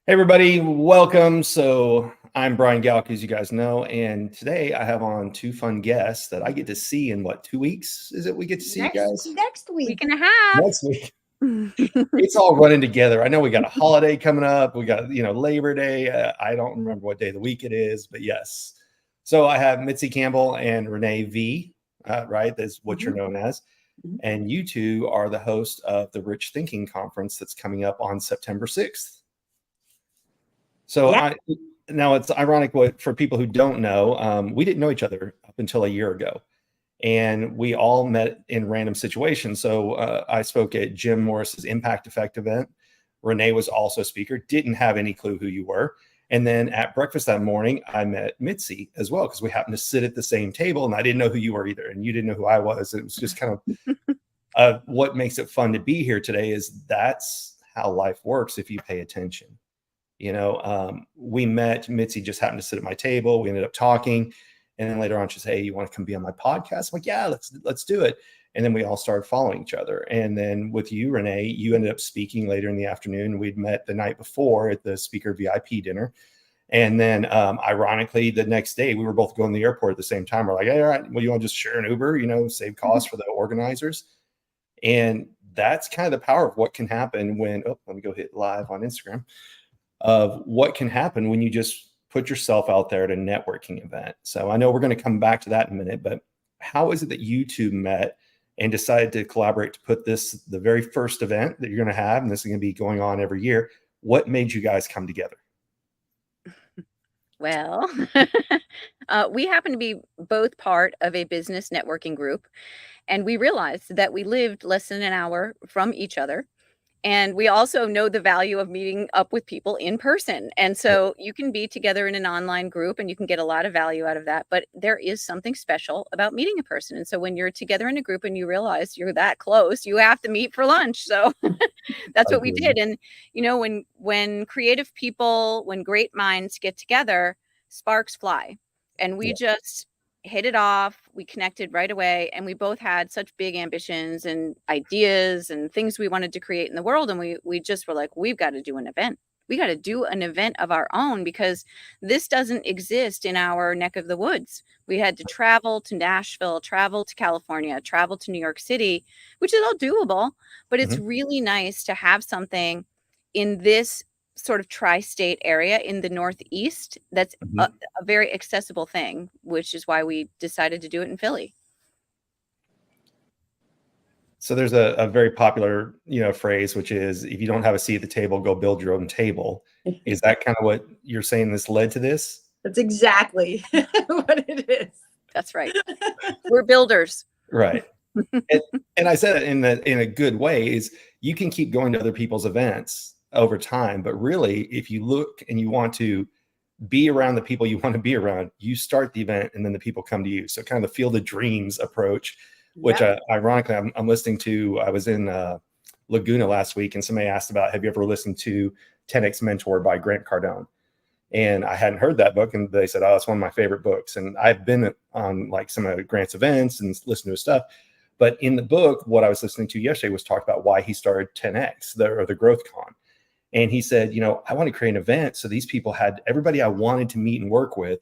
Hey everybody, welcome. So I'm Brian Galk, as you guys know, and today I have on two fun guests that I get to see in 2 weeks? Is it we get to see you guys Next Week week. and a half. next week? It's all running together. I know we got a holiday coming up. We got Labor Day. I don't remember what day of the week it is, but yes. So I have Mitzi Campbell and Renee V. Right, that's what you're known as, and you two are the host of the Rich Thinking Conference that's coming up on September 6th. So Yeah. now it's ironic for people who don't know, we didn't know each other up until a year ago, and we all met in random situations. So I spoke at Jim Morris's Impact Effect event. Renee was also a speaker, didn't have any clue who you were. And then at breakfast that morning, I met Mitzi as well, because we happened to sit at the same table, and I didn't know who you were either, and you didn't know who I was. It was just kind of what makes it fun to be here today is that's how life works if you pay attention. We met. Mitzi just happened to sit at my table. We ended up talking, and then later on, she said, "Hey, you want to come be on my podcast?" I'm like, "Yeah, let's do it." And then we all started following each other. And then with you, Renee, you ended up speaking later in the afternoon. We'd met the night before at the speaker VIP dinner, and then ironically, the next day we were both going to the airport at the same time. We're like, "Hey, all right, well, you want to just share an Uber? Save costs for the organizers." And that's kind of the power of what can happen when. Oh, let me go hit live on Instagram. Of what can happen when you just put yourself out there at a networking event. So I know we're going to come back to that in a minute, but how is it that you two met and decided to collaborate to put this, the very first event that you're going to have, and this is going to be going on every year? What made you guys come together? Well, we happen to be both part of a business networking group, and we realized that we lived less than an hour from each other. And we also know the value of meeting up with people in person. And so you can be together in an online group and you can get a lot of value out of that. But there is something special about meeting a person. And so when you're together in a group and you realize you're that close, you have to meet for lunch. So that's what we did. And, when creative people, when great minds get together, sparks fly. And we just hit it off. We connected right away, and we both had such big ambitions and ideas and things we wanted to create in the world. And we just were like, we've got to do an event. We got to do an event of our own because this doesn't exist in our neck of the woods. We had to travel to Nashville, travel to California, travel to New York City, which is all doable, but it's really nice to have something in this sort of tri-state area in the Northeast that's a very accessible thing, which is why we decided to do it in Philly. So there's a very popular, phrase, which is, if you don't have a seat at the table, go build your own table. Is that kind of what you're saying this led to this? That's exactly what it is. That's right. We're builders. Right. and I said it in a good way, is you can keep going to other people's events over time, but really, if you look and you want to be around the people you want to be around, you start the event and then the people come to you. So kind of the field of dreams approach, which ironically I'm listening to. I was in Laguna last week, and somebody asked about, have you ever listened to 10X Mentor by Grant Cardone? And I hadn't heard that book, and they said, oh, it's one of my favorite books. And I've been on like some of Grant's events and listened to his stuff. But in the book, what I was listening to yesterday was talk about why he started 10X, the Growth Con. And he said, I want to create an event so these people had everybody I wanted to meet and work with.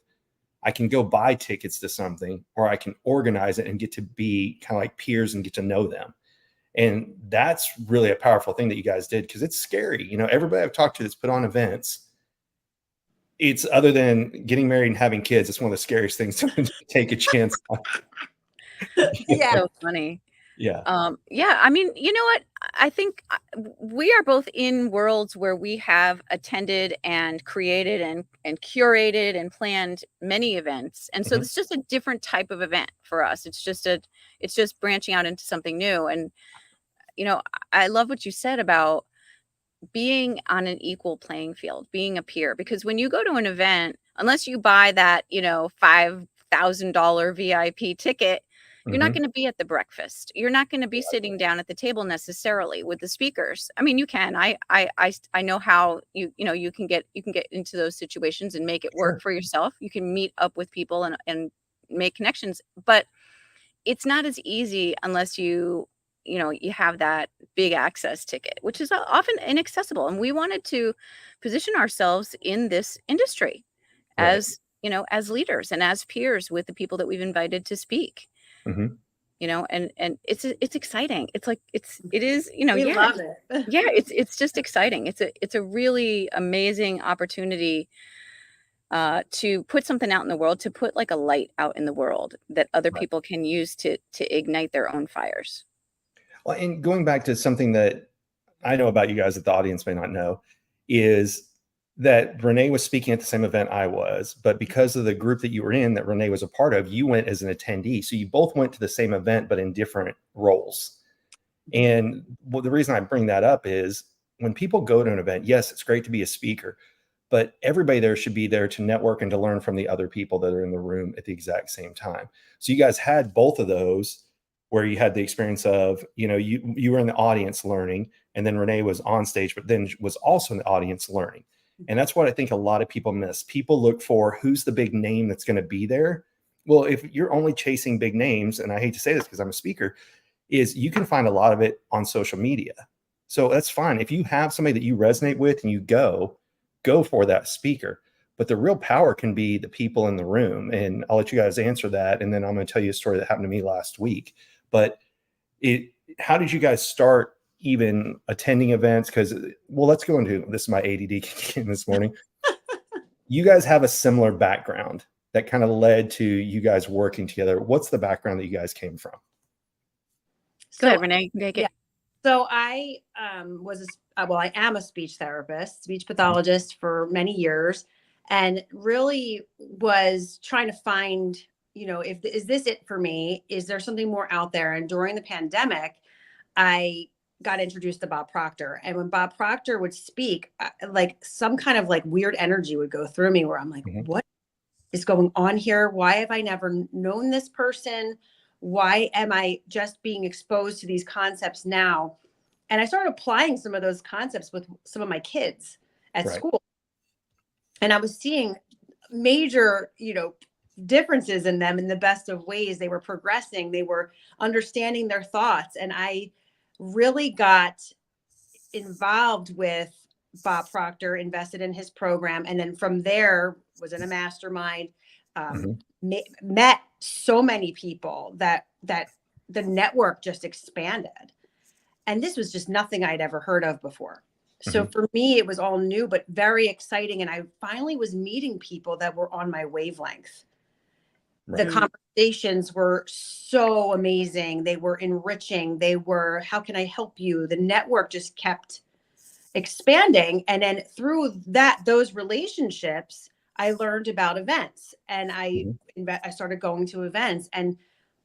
I can go buy tickets to something, or I can organize it and get to be kind of like peers and get to know them. And that's really a powerful thing that you guys did, because it's scary. Everybody I've talked to that's put on events, it's, other than getting married and having kids, it's one of the scariest things to take a chance on. Yeah. So funny. Yeah. I mean, you know what? I think we are both in worlds where we have attended and created and curated and planned many events. And so it's just a different type of event for us. It's just branching out into something new. And, I love what you said about being on an equal playing field, being a peer, because when you go to an event, unless you buy that, $5,000 VIP ticket, you're not going to be at the breakfast. You're not going to be sitting down at the table necessarily with the speakers. I mean, you can. I know how you can get into those situations and make it work for yourself. You can meet up with people and make connections, but it's not as easy unless you you have that big access ticket, which is often inaccessible. And we wanted to position ourselves in this industry Right. as, as leaders and as peers with the people that we've invited to speak. Mm-hmm. And it's exciting. It is, We yeah. love it. Yeah, it's just exciting. It's a really amazing opportunity to put something out in the world, to put like a light out in the world that other Right. people can use to ignite their own fires. Well, and going back to something that I know about you guys that the audience may not know is that Renee was speaking at the same event I was, but because of the group that you were in that Renee was a part of, you went as an attendee. So you both went to the same event, but in different roles. And the reason I bring that up is when people go to an event, yes, it's great to be a speaker, but everybody there should be there to network and to learn from the other people that are in the room at the exact same time. So you guys had both of those where you had the experience of, you were in the audience learning, and then Renee was on stage, but then was also in the audience learning. And that's what I think a lot of people miss. People look for who's the big name that's going to be there. Well, if you're only chasing big names, and I hate to say this because I'm a speaker, is you can find a lot of it on social media. So that's fine. If you have somebody that you resonate with and you go for that speaker. But the real power can be the people in the room. And I'll let you guys answer that. And then I'm going to tell you a story that happened to me last week. But how did you guys start even attending events? Because, let's go into this. Is my ADD kicking in this morning. You guys have a similar background that kind of led to you guys working together. What's the background that you guys came from? Go ahead, Renee. Take it. Yeah. So I I am a speech therapist, speech pathologist for many years, and really was trying to find, is this it for me? Is there something more out there? And during the pandemic, I got introduced to Bob Proctor. And when Bob Proctor would speak, like some kind of like weird energy would go through me where I'm like, what is going on here? Why have I never known this person? Why am I just being exposed to these concepts now? And I started applying some of those concepts with some of my kids at school. And I was seeing major, differences in them in the best of ways. They were progressing. They were understanding their thoughts. And I really got involved with Bob Proctor, invested in his program. And then from there was in a mastermind, met so many people that the network just expanded. And this was just nothing I'd ever heard of before. So for me, it was all new, but very exciting. And I finally was meeting people that were on my wavelength. The conversations were so amazing. They were enriching. They were, how can I help you? The network just kept expanding. And then through those relationships, I learned about events, and I started going to events, and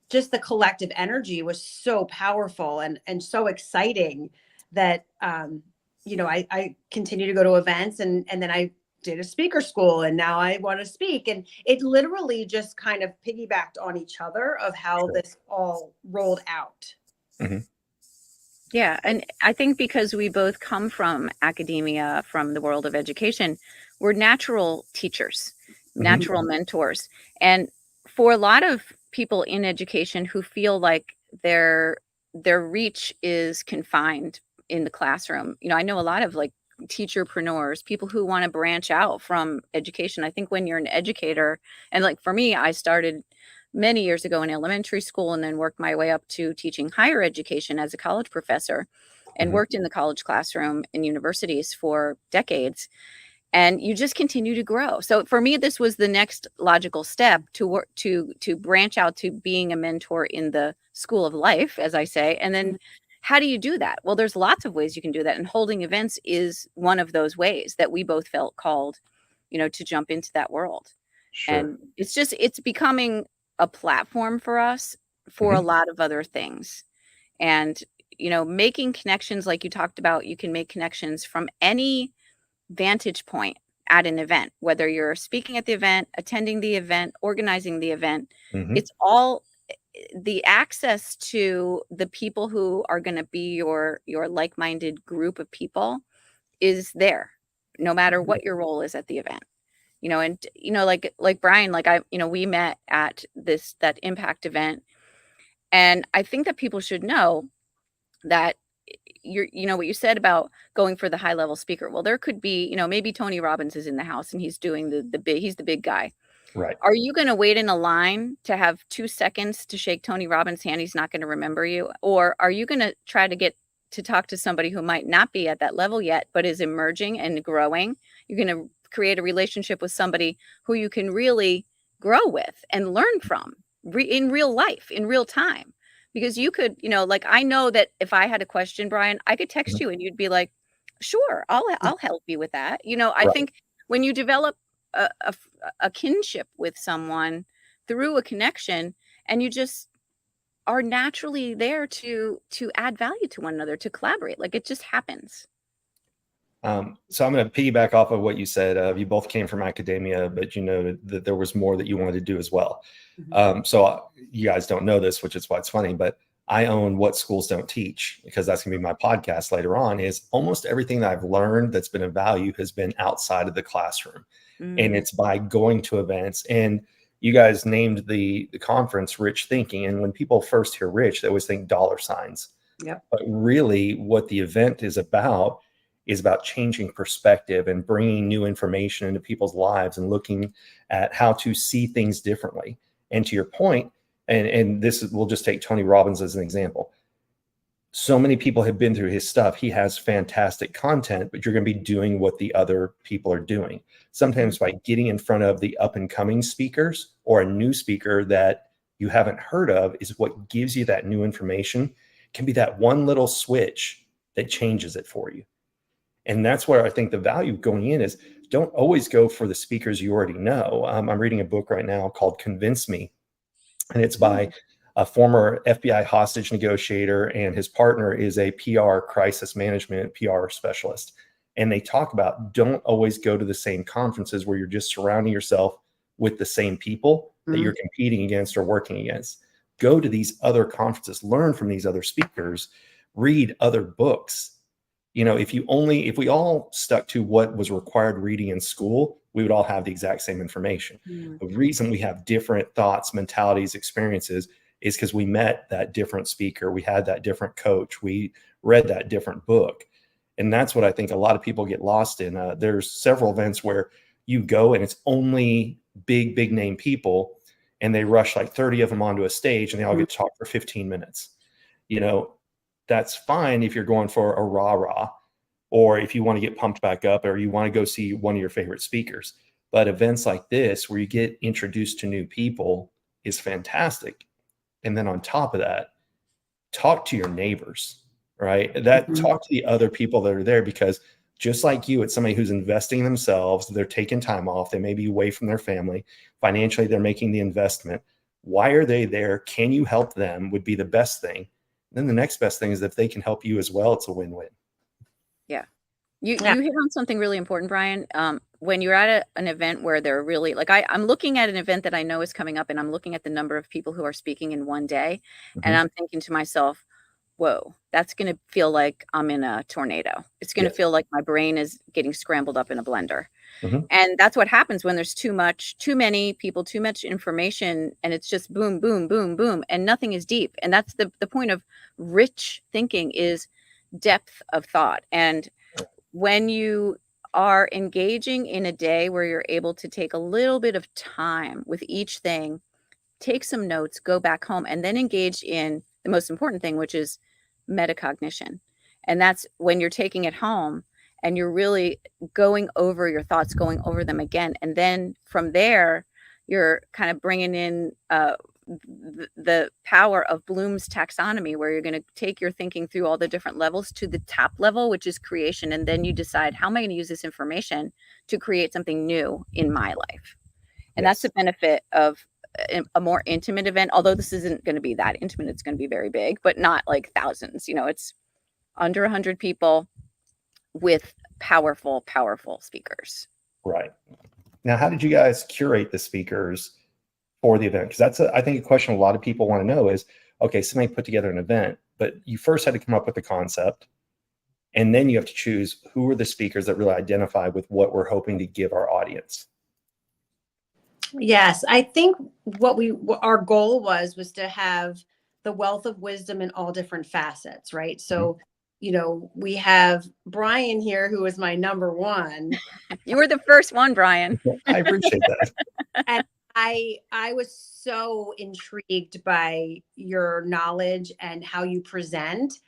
just the collective energy was so powerful and so exciting that, I continue to go to events, and then I did a speaker school, and now I want to speak. And it literally just kind of piggybacked on each other of how this all rolled out. Yeah. And I think because we both come from academia, from the world of education, we're natural teachers, natural mentors. And for a lot of people in education who feel like their reach is confined in the classroom, I know a lot of like teacherpreneurs, people who want to branch out from education. I think when you're an educator, and like for me, I started many years ago in elementary school and then worked my way up to teaching higher education as a college professor, and worked in the college classroom in universities for decades. And you just continue to grow. So for me, this was the next logical step to work to branch out to being a mentor in the school of life, as I say. And then how do you do that? Well, there's lots of ways you can do that. And holding events is one of those ways that we both felt called, to jump into that world. And it's becoming a platform for us for a lot of other things. And, making connections, like you talked about, you can make connections from any vantage point at an event, whether you're speaking at the event, attending the event, organizing the event. It's all the access to the people who are going to be your like-minded group of people is there, no matter what your role is at the event. And like Brian, like we met at that impact event, and I think that people should know that what you said about going for the high level speaker. Well, there could be, maybe Tony Robbins is in the house and he's doing he's the big guy. Right. Are you going to wait in a line to have 2 seconds to shake Tony Robbins' hand? He's not going to remember you. Or are you going to try to get to talk to somebody who might not be at that level yet, but is emerging and growing? You're going to create a relationship with somebody who you can really grow with and learn from in real life, in real time. Because you could, like, I know that if I had a question, Brian, I could text you and you'd be like, sure, I'll help you with that. I think when you develop a kinship with someone through a connection, and you just are naturally there to add value to one another, to collaborate, like it just happens. So I'm going to piggyback off of what you said. You both came from academia, but you know that there was more that you wanted to do as well. So you guys don't know this, which is why it's funny, but I own What Schools Don't Teach, because that's going to be my podcast later on. Is almost everything that I've learned that's been of value has been outside of the classroom. And it's by going to events. And you guys named the conference Rich Thinking. And when people first hear rich, they always think dollar signs. Yep. But really what the event is about changing perspective and bringing new information into people's lives and looking at how to see things differently. And to your point, and we'll just take Tony Robbins as an example. So many people have been through his stuff. He has fantastic content, but you're going to be doing what the other people are doing. Sometimes by getting in front of the up and coming speakers or a new speaker that you haven't heard of is what gives you that new information. It can be that one little switch that changes it for you. And that's where I think the value going in is don't always go for the speakers you already know. I'm reading a book right now called Convince Me, and it's by a former FBI hostage negotiator, and his partner is a PR crisis management PR specialist. And they talk about don't always go to the same conferences where you're just surrounding yourself with the same people that you're competing against or working against. Go to these other conferences, learn from these other speakers, read other books. If we all stuck to what was required reading in school, we would all have the exact same information. The reason we have different thoughts, mentalities, experiences is because we met that different speaker. We had that different coach. We read that different book. And that's what I think a lot of people get lost in. There's several events where you go and it's only big name people, and they rush like 30 of them onto a stage and they all get to talk for 15 minutes. That's fine if you're going for a rah-rah, or if you want to get pumped back up, or you want to go see one of your favorite speakers. But events like this, where you get introduced to new people, is fantastic. And then on top of that, talk to your neighbors, right? Talk to the other people that are there, because just like you, it's somebody who's investing in themselves. They're taking time off. They may be away from their family. Financially, they're making the investment. Why are they there? Can you help them? Would be the best thing. Then the next best thing is if they can help you as well, it's a win-win. Yeah. You hit on something really important, Brian. When you're at an event where they're really like, I'm looking at an event that I know is coming up, and I'm looking at the number of people who are speaking in one day. And I'm thinking to myself, whoa, that's going to feel like I'm in a tornado. It's going to feel like my brain is getting scrambled up in a blender. And that's what happens when there's too many people, too much information, and it's just boom, boom, boom, boom, and nothing is deep. And that's the point of rich thinking, is depth of thought. And when you are engaging in a day where you're able to take a little bit of time with each thing, take some notes, go back home, and then engage in the most important thing, which is metacognition. And that's when you're taking it home and you're really going over your thoughts, going over them again. And then from there, you're kind of bringing in the power of Bloom's taxonomy, where you're going to take your thinking through all the different levels to the top level, which is creation. And then you decide, how am I going to use this information to create something new in my life? And that's the benefit of a more intimate event. Although this isn't going to be that intimate, it's going to be very big, but not like thousands. It's under 100 people with powerful speakers. Right. Now, how did you guys curate the speakers for the event? Because that's, I think, a question a lot of people want to know is, okay, somebody put together an event, but you first had to come up with the concept, and then you have to choose who are the speakers that really identify with what we're hoping to give our audience. Yes, I think what our goal was to have the wealth of wisdom in all different facets, right? So, we have Brian here, who is my number one. You were the first one, Brian. I appreciate that. And I was so intrigued by your knowledge and how you present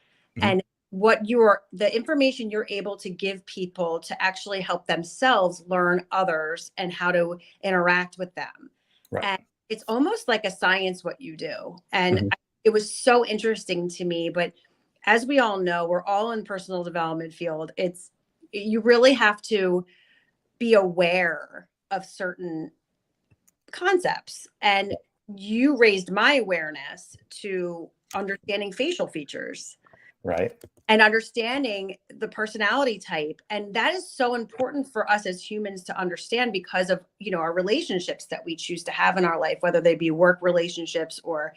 and the information you're able to give people to actually help themselves learn others and how to interact with them. Right. And it's almost like a science what you do. And it was so interesting to me. But as we all know, we're all in personal development field. You really have to be aware of certain concepts. And you raised my awareness to understanding facial features. Right. And understanding the personality type. And that is so important for us as humans to understand because of, our relationships that we choose to have in our life, whether they be work relationships or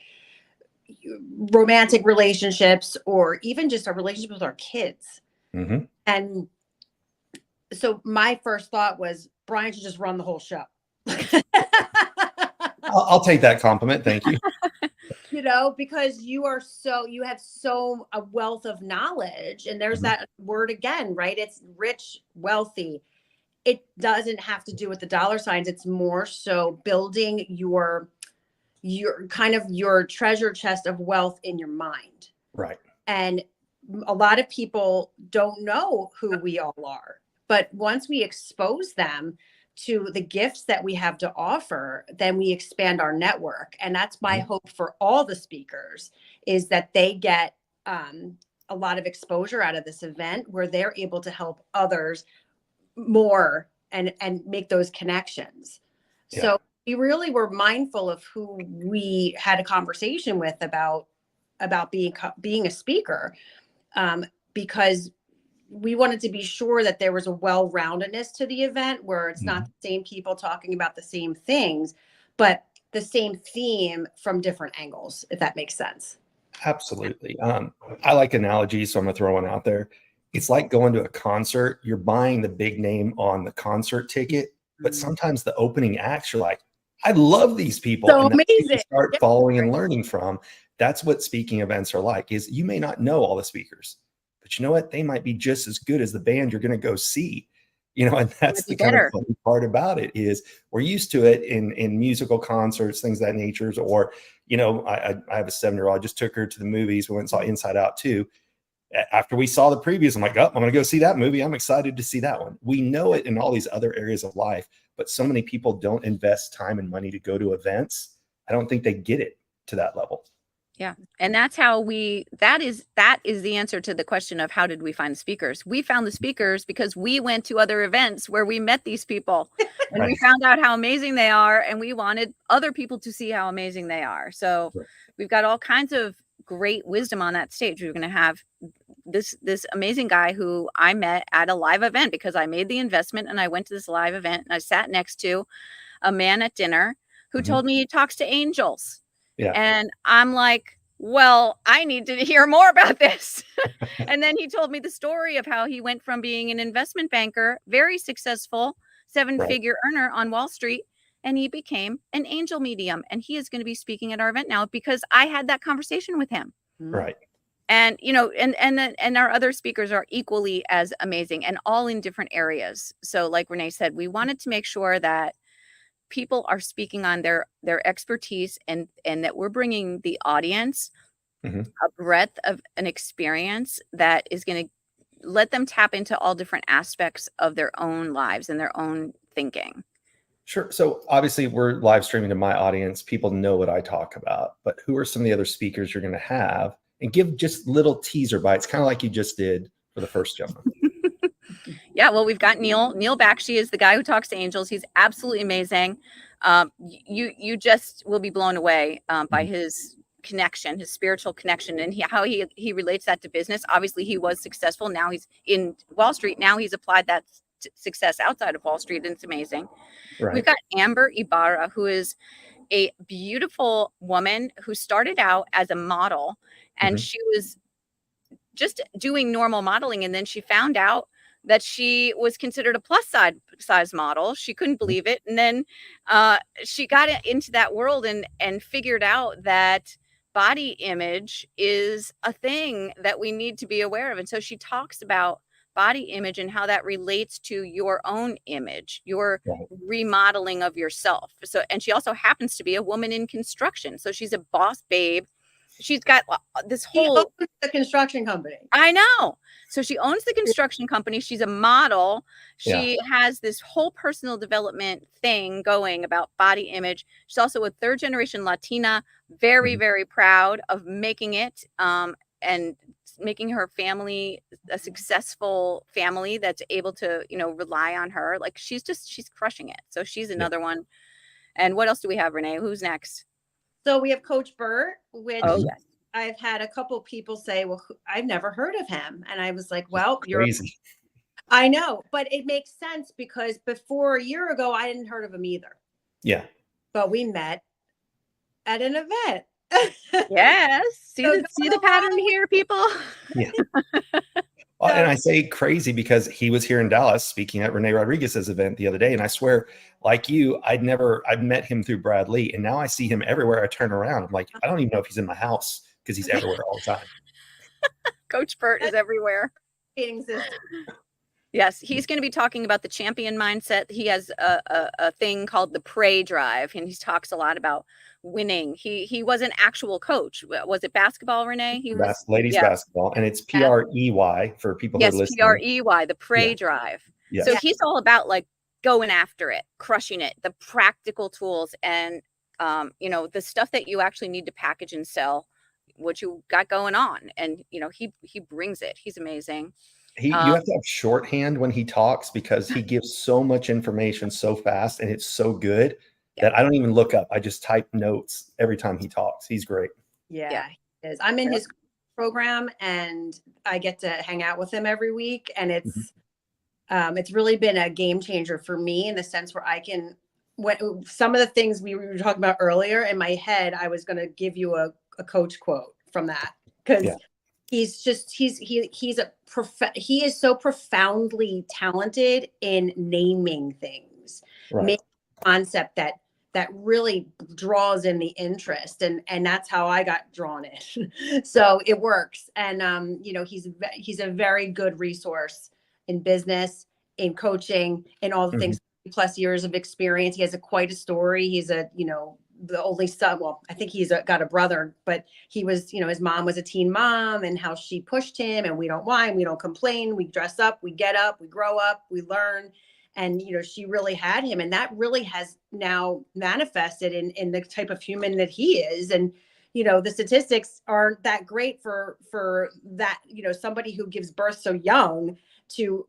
romantic relationships, or even just our relationship with our kids. And so my first thought was Brian should just run the whole show. I'll take that compliment. Thank you. Because you have a wealth of knowledge, and there's that word again, right? It's rich, wealthy. It doesn't have to do with the dollar signs. It's more so building your kind of your treasure chest of wealth in your mind. Right. And a lot of people don't know who we all are, but once we expose them to the gifts that we have to offer, then we expand our network. And that's my hope for all the speakers, is that they get a lot of exposure out of this event where they're able to help others more and make those connections. Yeah. So we really were mindful of who we had a conversation with about being a speaker, because we wanted to be sure that there was a well-roundedness to the event where it's not the same people talking about the same things, but the same theme from different angles, if that makes sense. Absolutely. I like analogies, so I'm going to throw one out there. It's like going to a concert. You're buying the big name on the concert ticket, but sometimes the opening acts, you're like, I love these people. So and amazing. You start following and learning from. That's what speaking events are like, is you may not know all the speakers, but you know what? They might be just as good as the band you're going to go see, and that's the kind of funny part about it, is we're used to it in musical concerts, things of that nature. Or, I have a 7-year-old, I just took her to the movies. We went and saw Inside Out 2. After we saw the previews, I'm like, oh, I'm going to go see that movie. I'm excited to see that one. We know it in all these other areas of life, but so many people don't invest time and money to go to events. I don't think they get it to that level. Yeah. And that's how that is the answer to the question of how did we find the speakers? We found the speakers because we went to other events where we met these people and we found out how amazing they are. And we wanted other people to see how amazing they are. So we've got all kinds of great wisdom on that stage. We're going to have this amazing guy who I met at a live event because I made the investment and I went to this live event and I sat next to a man at dinner who told me he talks to angels. Yeah. And I'm like, well, I need to hear more about this. And then he told me the story of how he went from being an investment banker, very successful, 7-figure earner on Wall Street, and he became an angel medium. And he is going to be speaking at our event now because I had that conversation with him. Right. And, and our other speakers are equally as amazing and all in different areas. So like Renee said, we wanted to make sure that people are speaking on their expertise and that we're bringing the audience a breadth of an experience that is going to let them tap into all different aspects of their own lives and their own thinking. Sure. So obviously we're live streaming to my audience. People know what I talk about, but who are some of the other speakers you're going to have? And give just little teaser bites, kind of like you just did for the first gentleman. Yeah, well, we've got Neil Bakshi is the guy who talks to angels. He's absolutely amazing. You just will be blown away by his connection, his spiritual connection, and how he relates that to business. Obviously, he was successful. Now he's in Wall Street. Now he's applied that success outside of Wall Street, and it's amazing. Right. We've got Amber Ibarra, who is a beautiful woman who started out as a model, and she was just doing normal modeling, and then she found out that she was considered a plus size model. She couldn't believe it. And then she got into that world and figured out that body image is a thing that we need to be aware of. And so she talks about body image and how that relates to your own image, your remodeling of yourself. So, and she also happens to be a woman in construction. So she's a boss babe. She's got this whole the construction company. I know. So she owns the construction company. She's a model. She has this whole personal development thing going about body image. She's also a third generation Latina, very, very proud of making it and making her family a successful family that's able to, you know, rely on her. Like she's crushing it. So she's another one. And what else do we have, Renee? Who's next? So we have Coach Burt, which yes. I've had a couple people say, well, I've never heard of him. And I was like, well, you're crazy. I know, but it makes sense because before a year ago, I hadn't heard of him either. Yeah. But we met at an event. Yes. See the pattern here, people? Yeah. Well, and I say crazy because he was here in Dallas speaking at Renee Rodriguez's event the other day. And I swear, like you, I'd met him through Brad Lee. And now I see him everywhere I turn around. I'm like, I don't even know if he's in my house because he's everywhere all the time. Coach Burt is everywhere. Yes, he's going to be talking about the champion mindset. He has a thing called the Prey Drive, and he talks a lot about winning. He was an actual coach. Was it basketball, Renee? He was ladies basketball, and it's PREY for people who are listening. PREY, the Prey Drive. Yes. So he's all about like going after it, crushing it, the practical tools, and you know, the stuff that you actually need to package and sell what you got going on. And you know, he brings it. He's amazing. You have to have shorthand when he talks because he gives so much information so fast and it's so good that I don't even look up. I just type notes every time he talks. He's great. Yeah, he is. I'm in his program and I get to hang out with him every week. And it's really been a game changer for me in the sense where I can, some of the things we were talking about earlier in my head, I was going to give you a coach quote from that because he is so profoundly talented in naming things, making a concept that really draws in the interest. And that's how I got drawn in. So it works. And, you know, he's a very good resource in business, in coaching, in all the things, plus years of experience. He has quite a story. He's the only son. Well, I think he's got a brother, but he was, you know, his mom was a teen mom and how she pushed him, and we don't whine, we don't complain, we dress up, we get up, we grow up, we learn. And, you know, she really had him, and that really has now manifested in the type of human that he is. And, you know, the statistics aren't that great for that, you know, somebody who gives birth so young to,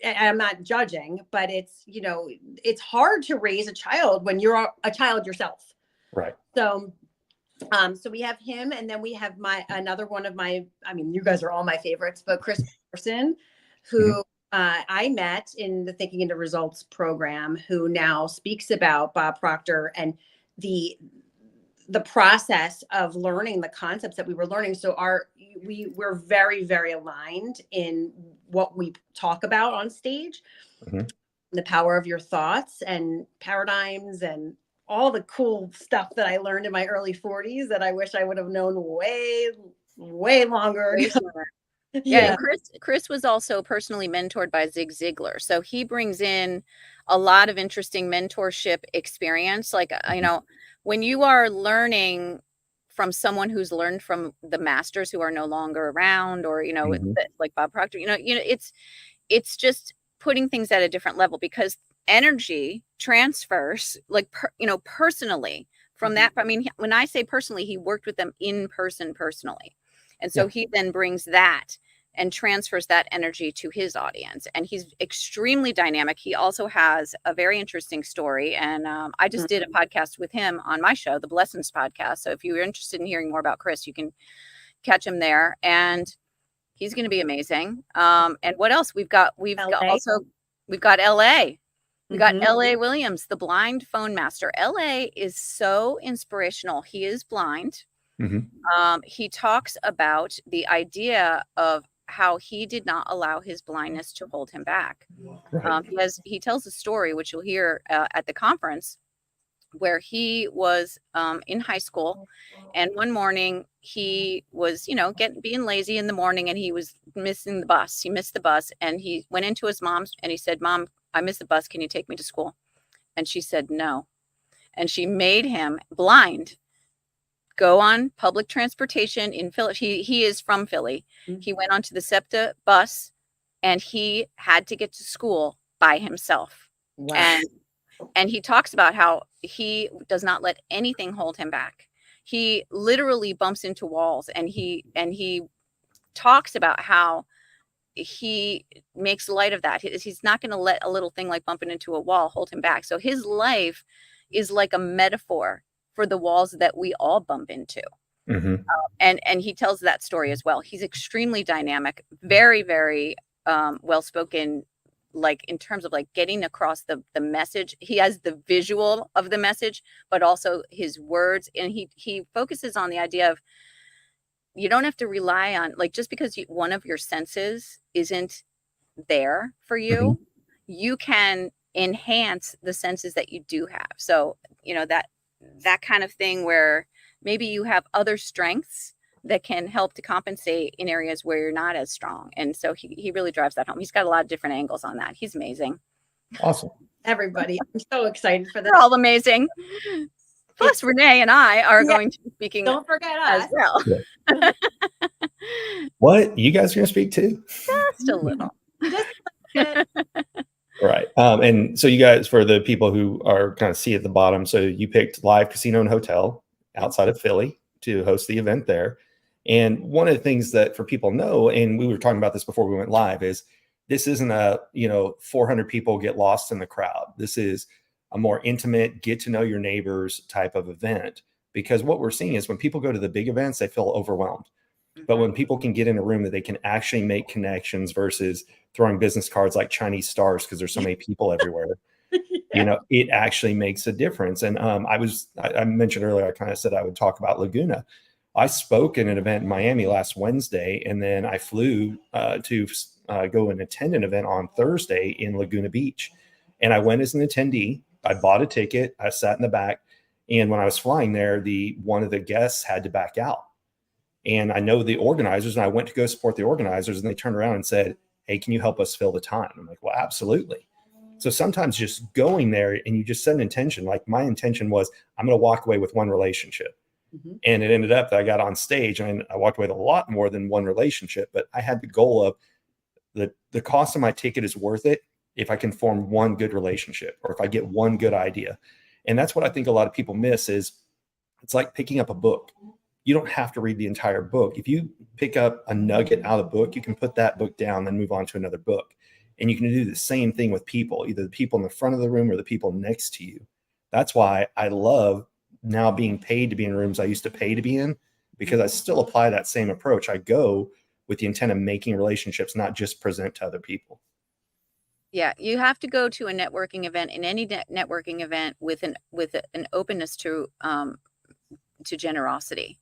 and I'm not judging, but it's, you know, it's hard to raise a child when you're a child yourself. Right. So, so we have him, and then we have another one of my, I mean, you guys are all my favorites, but Chris Person, who I met in the Thinking into Results program, who now speaks about Bob Proctor and the process of learning the concepts that we were learning. So we're very, very aligned in what we talk about on stage, the power of your thoughts and paradigms and all the cool stuff that I learned in my early 40s that I wish I would have known way, way longer. Yeah. Chris was also personally mentored by Zig Ziglar. So he brings in a lot of interesting mentorship experience. Like, you know, when you are learning from someone who's learned from the masters who are no longer around, or, you know, like Bob Proctor, you know, it's just putting things at a different level because energy transfers, like, you know, personally from that. I mean, when I say personally, he worked with them in person personally. And so he then brings that and transfers that energy to his audience. And he's extremely dynamic. He also has a very interesting story. And I just did a podcast with him on my show, the Blessings Podcast. So if you're interested in hearing more about Chris, you can catch him there. And he's going to be amazing. And what else? We've got LA. We got LA Williams, the blind phone master. LA is so inspirational. He is blind. He talks about the idea of how he did not allow his blindness to hold him back. He tells a story, which you'll hear at the conference, where he was in high school, and one morning he was, being lazy in the morning, and he was missing the bus. He missed the bus, and he went into his mom's and he said, "Mom, I missed the bus. Can you take me to school?" And she said no. And she made him blind go on public transportation in Philly. He is from Philly. Mm-hmm. He went onto the Sept bus, and he had to get to school by himself. Wow. And he talks about how he does not let anything hold him back. He literally bumps into walls, and he talks about how he makes light of that. He's not going to let a little thing like bumping into a wall hold him back. So his life is like a metaphor for the walls that we all bump into. Mm-hmm. And he tells that story as well. He's extremely dynamic, very, very well-spoken, like in terms of like getting across the message. He has the visual of the message, but also his words. And he focuses on the idea of, you don't have to rely on, like, just because one of your senses isn't there for you, Mm-hmm. you can enhance the senses that you do have. So, that kind of thing where maybe you have other strengths that can help to compensate in areas where you're not as strong. And so he really drives that home. He's got a lot of different angles on that. He's amazing. Awesome. Everybody, I'm so excited for this. They're all amazing. Plus, Renee and I are going to be speaking. Don't forget as us. well. Yeah. What? You guys are going to speak too? Just a little. Right. And so you guys, for the people who are kind of see at the bottom, so you picked Live Casino and Hotel outside of Philly to host the event there. And one of the things that for people know, and we were talking about this before we went live, is this isn't a, 400 people get lost in the crowd. This is a more intimate, get to know your neighbors type of event. Because what we're seeing is when people go to the big events, they feel overwhelmed. But when people can get in a room that they can actually make connections versus throwing business cards like Chinese stars because there's so many people everywhere, it actually makes a difference. And I mentioned earlier, I kind of said I would talk about Laguna. I spoke at an event in Miami last Wednesday, and then I flew to go and attend an event on Thursday in Laguna Beach. And I went as an attendee. I bought a ticket. I sat in the back. And when I was flying there, one of the guests had to back out. And I know the organizers, and I went to go support the organizers, and they turned around and said, "Hey, can you help us fill the time?" I'm like, "Well, absolutely." So sometimes just going there and you just set an intention. Like my intention was, I'm going to walk away with one relationship. Mm-hmm. And it ended up that I got on stage and I walked away with a lot more than one relationship, but I had the goal of the cost of my ticket is worth it if I can form one good relationship or if I get one good idea. And that's what I think a lot of people miss is it's like picking up a book. You don't have to read the entire book. If you pick up a nugget out of the book, you can put that book down and move on to another book. And you can do the same thing with people, either the people in the front of the room or the people next to you. That's why I love now being paid to be in rooms I used to pay to be in, because I still apply that same approach. I go with the intent of making relationships, not just present to other people. Yeah, you have to go to a networking event, in any networking event, with an openness to generosity.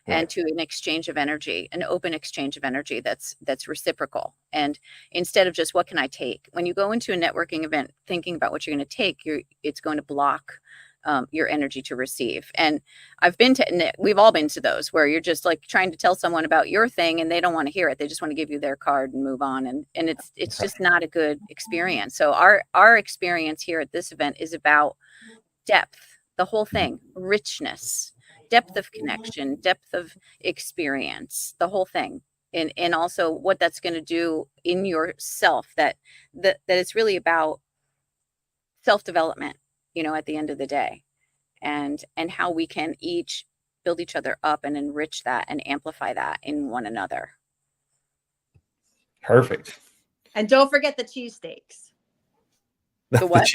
Right. And to an exchange of energy, an open exchange of energy that's reciprocal. And instead of just, what can I take? When you go into a networking event thinking about what you're going to take, it's going to block your energy to receive. And we've all been to those where you're just like trying to tell someone about your thing and they don't want to hear it. They just want to give you their card and move on. And it's just not a good experience. So our experience here at this event is about depth, the whole thing, richness, depth of connection, depth of experience, the whole thing. And also what that's going to do in yourself, that it's really about self-development, at the end of the day, and how we can each build each other up and enrich that and amplify that in one another. Perfect. And don't forget the cheesesteaks. The what?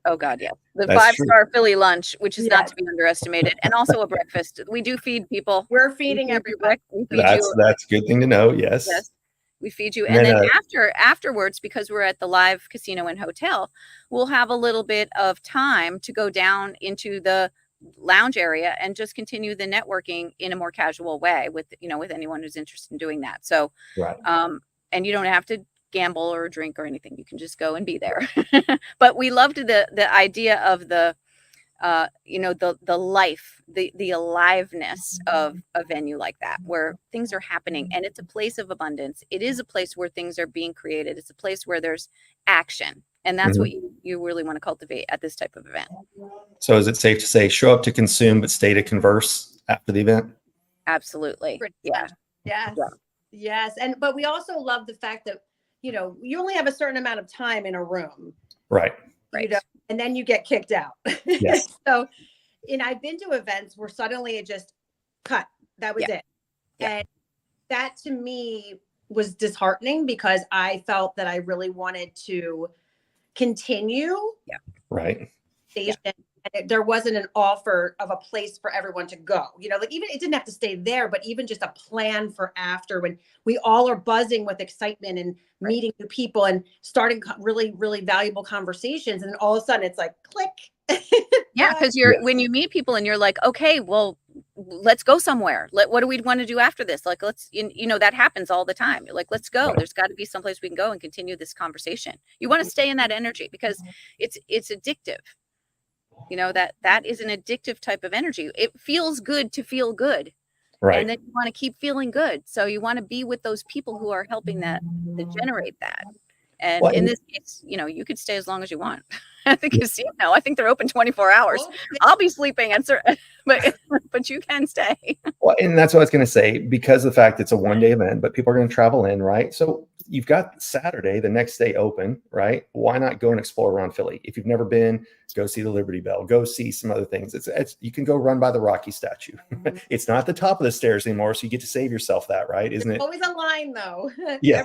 Oh God, yeah. The 5-star Philly lunch, which is not to be underestimated, and also a breakfast. We do feed people. We're feeding everybody. That's a good thing to know. Yes. Yes. We feed you. And then afterwards, because we're at the Live Casino and Hotel, we'll have a little bit of time to go down into the lounge area and just continue the networking in a more casual way with anyone who's interested in doing that. So, right. And you don't have to gamble or drink or anything. You can just go and be there. But we loved the idea of the you know, the life, the aliveness of a venue like that, where things are happening, and it's a place of abundance. It is a place where things are being created. It's a place where there's action, and that's what you really want to cultivate at this type of event. So is it safe to say show up to consume, but stay to converse after the event? Absolutely. Yeah. Yes. Yeah. Yes. But we also love the fact that, you know, you only have a certain amount of time in a room. Right. You know, and then you get kicked out. Yes. So, and I've been to events where suddenly it just cut. That was it. And that to me was disheartening because I felt that I really wanted to continue. Right. And there wasn't an offer of a place for everyone to go, you know, like even it didn't have to stay there, but even just a plan for after, when we all are buzzing with excitement and meeting new people and starting really, really valuable conversations. And all of a sudden it's like click. Yeah. Cause when you meet people and you're like, okay, well, let's go somewhere. What do we want to do after this? Like, let's, you know, that happens all the time. You're like, let's go. There's got to be someplace we can go and continue this conversation. You want to stay in that energy because it's addictive. You know, that is an addictive type of energy. It feels good to feel good. Right. And then you want to keep feeling good. So you want to be with those people who are helping to generate that. And in this case, you know, you could stay as long as you want at the casino. I think they're open 24 hours. I'll be sleeping, but you can stay. Well, and that's what I was going to say, because of the fact it's a one-day event, but people are going to travel in, right? So you've got Saturday, the next day open, right? Why not go and explore around Philly? If you've never been, go see the Liberty Bell, go see some other things. It's you can go run by the Rocky statue. It's not at the top of the stairs anymore, so you get to save yourself that, right? Isn't it? Always a line though. Yeah.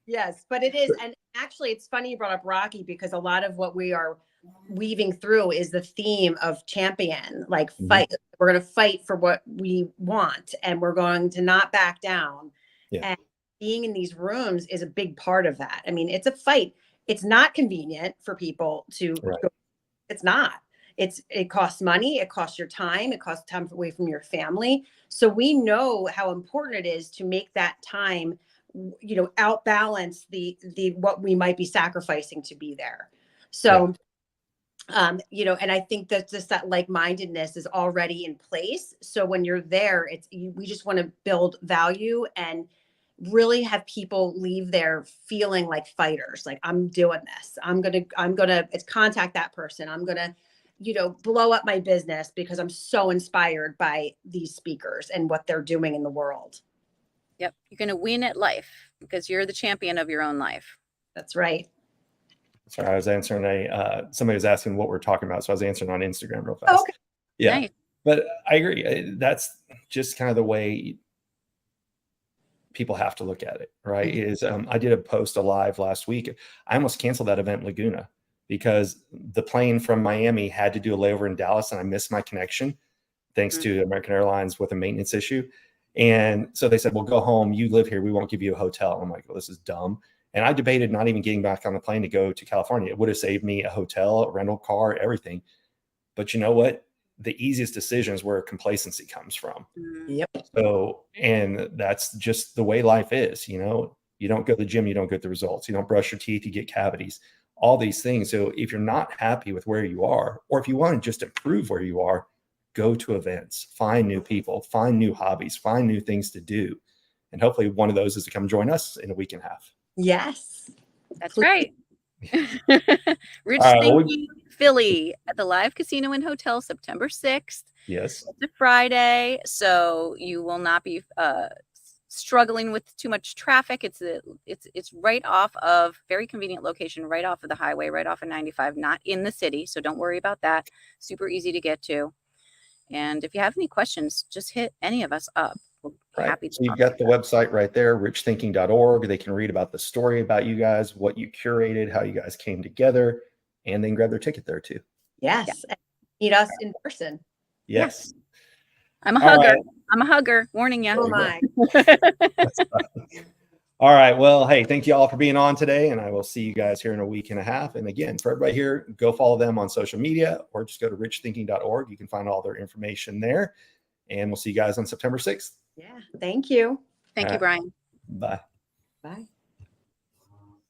Yes, but it is. And actually, it's funny you brought up Rocky because a lot of what we are weaving through is the theme of champion, like fight. We're going to fight for what we want and we're going to not back down. And being in these rooms is a big part of that. I mean, it's a fight. It's not convenient for people to go. It's not. It costs money. It costs your time. It costs time away from your family. So we know how important it is to make that time, you know, outbalance the what we might be sacrificing to be there. So you know, and I think that just that like-mindedness is already in place. So when you're there, we just want to build value and really have people leave there feeling like fighters. Like, I'm doing this. I'm gonna contact that person. I'm gonna, you know, blow up my business because I'm so inspired by these speakers and what they're doing in the world. Yep. You're going to win at life because you're the champion of your own life. That's right. Sorry, I was answering somebody was asking what we're talking about. So I was answering on Instagram real fast. Okay. Yeah. Nice. But I agree. That's just kind of the way people have to look at it, right? Is I did a post live last week. I almost canceled that event in Laguna because the plane from Miami had to do a layover in Dallas and I missed my connection thanks to American Airlines with a maintenance issue. And so they said, well, go home. You live here. We won't give you a hotel. I'm like, well, this is dumb. And I debated not even getting back on the plane to go to California. It would have saved me a hotel, a rental car, everything. But you know what? The easiest decision is where complacency comes from. Yep. So, and that's just the way life is. You know, you don't go to the gym, you don't get the results. You don't brush your teeth, you get cavities, all these things. So if you're not happy with where you are, or if you want to just improve where you are, go to events, find new people, find new hobbies, find new things to do. And hopefully one of those is to come join us in a week and a half. Yes. That's right. Rich All right, Thinking Philly at the Live Casino and Hotel, September 6th. Yes. It's a Friday, so you will not be struggling with too much traffic. It's right off of, very convenient location, right off of the highway, right off of 95, not in the city. So don't worry about that. Super easy to get to. And if you have any questions, just hit any of us up. We're happy to so you've got the website right there, richthinking.org. They can read about the story about you guys, what you curated, how you guys came together, and then grab their ticket there too. Yes. Yeah. Meet us in person. Yes. I'm a hugger. Right. I'm a hugger. Warning you. Oh my. All right. Well, hey, thank you all for being on today, and I will see you guys here in a week and a half. And again, for everybody here, go follow them on social media or just go to richthinking.org. You can find all their information there, and we'll see you guys on September 6th. Yeah. Thank you. Thank you, Brian. Bye. Bye.